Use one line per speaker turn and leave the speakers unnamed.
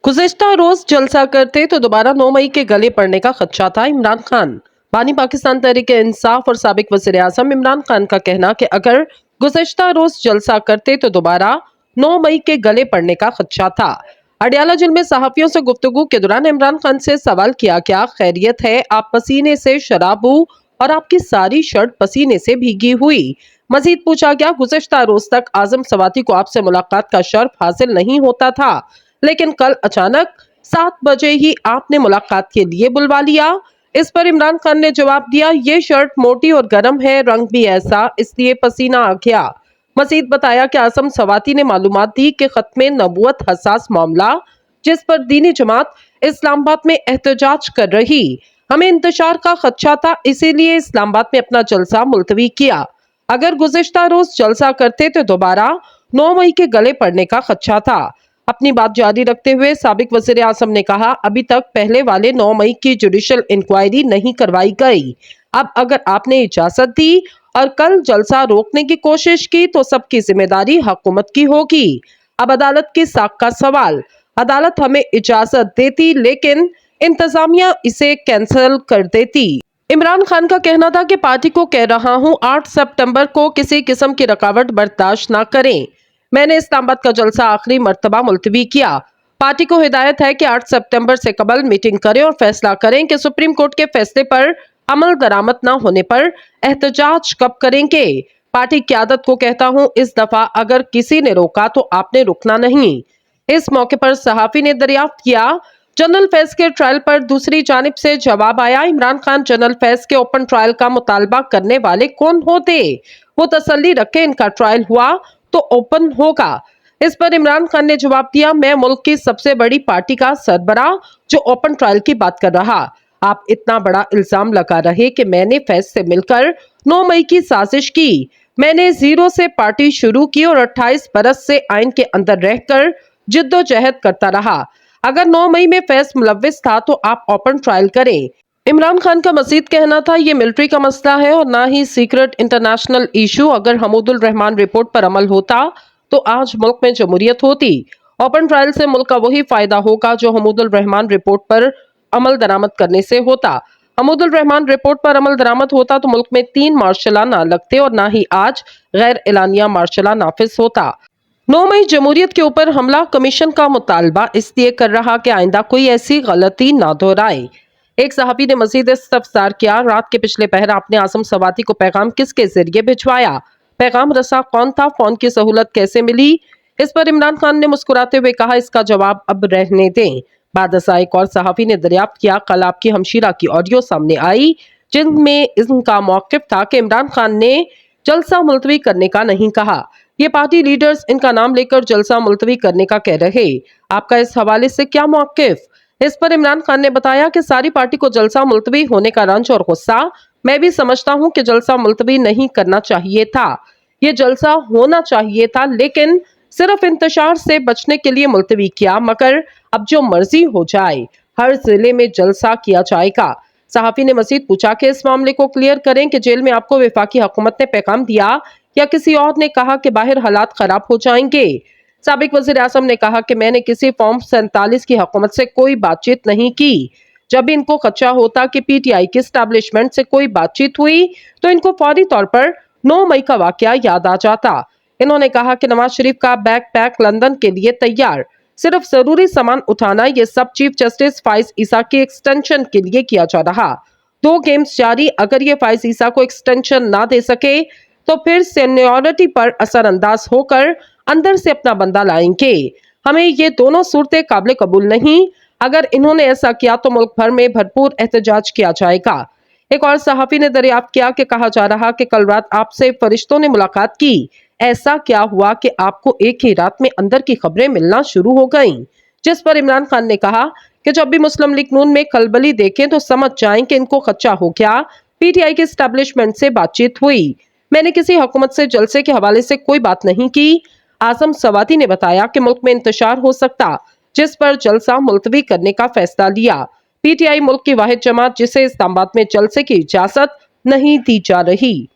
गुज़िश्ता रोज जलसा करते तो दोबारा 9 मई के गले पड़ने का खदशा था। इमरान खान। बानी पाकिस्तान तहरीक-ए-इंसाफ और साबिक वज़ीर-ए-आज़म इमरान खान का कहना कि अगर गुज़िश्ता रोज जलसा करते तो दोबारा 9 मई के गले पड़ने का खदशा था। अडियाला जेल में सहाफियों से गुफ्तगू के दौरान इमरान खान से सवाल किया, क्या खैरियत है? आप पसीने से शराब हूँ और आपकी सारी शर्ट पसीने से भीगी हुई। मजीद पूछा गया, गुज़िश्ता रोज तक आज़म सवाती को आपसे मुलाकात का शर्फ हासिल नहीं होता था, लेकिन कल अचानक 7 बजे ही आपने मुलाकात के लिए बुलवा लिया। इस पर इमरान खान ने जवाब दिया, ये शर्ट मोटी और गर्म है, रंग भी ऐसा, इसलिए पसीना आ गया। मजीद बताया कि आज़म सवाती ने मालूमात दी कि खत्मे नबूवत हसास मामला, जिस पर दीनी जमात इस्लामाबाद में एहतजाज कर रही, हमें इंतशार का खदशा था, इसीलिए इस्लामाबाद में अपना जलसा मुलतवी किया। अगर गुज़िश्ता रोज जलसा करते तो दोबारा 9 मई के गले पड़ने का खदशा था। अपनी बात जारी रखते हुए साबिक वज़ीर आज़म ने कहा, अभी तक पहले वाले 9 मई की जुडिशल इंक्वायरी नहीं करवाई गई। अब अगर आपने इजाजत दी और कल जलसा रोकने की कोशिश की तो सबकी जिम्मेदारी हुकूमत की होगी। अब अदालत की साख का सवाल। अदालत हमें इजाजत देती, लेकिन इंतजामिया इसे कैंसिल कर देती। इमरान खान का कहना था कि पार्टी को कह रहा हूं, 8 सितंबर को किसी किस्म की रुकावट बर्दाश्त न करें। मैंने इस्लामाबाद का जलसा आखिरी मर्तबा मुलतवी किया। पार्टी को हिदायत है कि 8 सितंबर से कबल मीटिंग करें और फैसला करें कि सुप्रीम कोर्ट के फैसले पर अमल दरामद न होने पर एहतजाज कब करेंगे। पार्टी क़यादत को कहता हूं, इस दफा अगर किसी ने रोका तो आपने रुकना नहीं। इस मौके पर सहाफी ने दरियाफ्त किया, जनरल फैज के ट्रायल पर दूसरी जानिब से जवाब आया। इमरान खान, जनरल फैज के ओपन ट्रायल का मुतालबा करने वाले कौन होते? वो तसल्ली रखे, इनका ट्रायल हुआ तो ओपन होगा। इस पर इमरान खान ने जवाब दिया, मैं मुल्क की सबसे बड़ी पार्टी का सरबराह जो ओपन ट्रायल की बात कर रहा। आप इतना बड़ा इल्जाम लगा रहे कि मैंने फैज से मिलकर 9 मई की साजिश की। मैंने जीरो से पार्टी शुरू की और 28 बरस से आइन के अंदर रहकर जिद्दोजहद करता रहा। अगर 9 मई में फैज मुलव्विस था तो आप ओपन ट्रायल करें। इमरान खान का मजीद कहना था, ये मिलिट्री का मसला है और ना ही सीक्रेट इंटरनेशनल इशू। अगर हमीदुल रहमान रिपोर्ट पर अमल होता तो आज मुल्क में जमहूरियत होती। ओपन ट्रायल से मुल्क का वही फायदा होगा जो हमीदुल रहमान रिपोर्ट पर अमल दरामद करने से होता। हमीदुल रहमान रिपोर्ट पर अमल दरामद होता तो मुल्क में 3 मार्शला ना लगते और ना ही आज गैर एलानिया मार्शला नाफिज होता। 9 मई जमहूरियत के ऊपर हमला कमीशन का मुतालबा इसलिए कर रहा कि आइंदा कोई ऐसी गलती ना दोहराए। एक सहाबी ने मजीद इस्तफसार किया, रात के पिछले पहर आपने आज़म सवाती को पैगाम किसके जरिए भिजवाया? पैगाम रसा कौन था? फोन की सहूलत कैसे मिली? इस पर इमरान खान ने मुस्कुराते हुए कहा, इसका जवाब अब रहने दें। बाद एक और सहाफी ने दरियाफ्त किया, कल आपकी हमशीरा की ऑडियो सामने आई जिनमें इनका मौक़िफ़ था कि इमरान खान ने जलसा मुलतवी करने का नहीं कहा। ये पार्टी लीडर्स इनका नाम लेकर जलसा मुलतवी करने का कह रहे। आपका इस हवाले से क्या मौक़िफ़? इस पर इमरान खान ने बताया कि सारी पार्टी को जलसा मुलतवी होने का रंज और गुस्सा, मैं भी समझता हूं कि जलसा मुलतवी नहीं करना चाहिए था, ये जलसा होना चाहिए था, लेकिन सिर्फ इंतशार से बचने के लिए मुलतवी किया। मगर अब जो मर्जी हो जाए, हर जिले में जलसा किया जाएगा। सहाफी ने मजीद पूछा कि इस मामले को क्लियर करें कि जेल में आपको वफाकी हुकूमत ने पैगाम दिया या किसी और ने कहा कि बाहर हालात खराब हो जाएंगे। साबिक वज़ीर आज़म ने कहा कि मैंने किसी फॉर्म 47 की हुकूमत से कोई बातचीत नहीं की। जब इनको खदशा होता कि पीटीआई की एस्टैब्लिशमेंट से कोई बातचीत हुई तो इनको फौरी तौर पर 9 मई का वाकया याद आ जाता। इन्होंने कहा कि नवाज शरीफ का बैकपैक लंदन के लिए तैयार, सिर्फ जरूरी सामान उठाना, ये सब चीफ जस्टिस फाइज ईसा की एक्सटेंशन के लिए किया जा रहा। 2 गेम्स जारी, अगर ये फाइज ईसा को एक्सटेंशन ना दे सके तो फिर सीनियरिटी पर असरअंदाज होकर अंदर से अपना बंदा लाएंगे। हमें ये दोनों सूरतें काबिल कबूल नहीं। अगर इन्होंने ऐसा किया तो मुल्क भर में भरपूर एहतजाज किया जाएगा। एक और सहाफी ने दरियाफ्त किया कि कहा जा रहा कि कल रात आपसे फरिश्तों ने मुलाकात की। ऐसा क्या हुआ कि आपको एक ही रात में अंदर की खबरें मिलना शुरू हो गईं? जिस पर इमरान खान ने कहा कि जब भी मुस्लिम लीग नून में खलबली देखें तो समझ जाएं कि इनको खदशा हो गया। पीटीआई के एस्टैब्लिशमेंट से बातचीत हुई, मैंने किसी हुकूमत से जलसे के हवाले से कोई बात नहीं की। आज़म सवाती ने बताया कि मुल्क में इंतशार हो सकता, जिस पर जलसा मुलतवी करने का फैसला लिया। पीटीआई मुल्क की वाहिद जमात जिसे इस्लामाबाद में जलसे की इजाजत नहीं दी जा रही।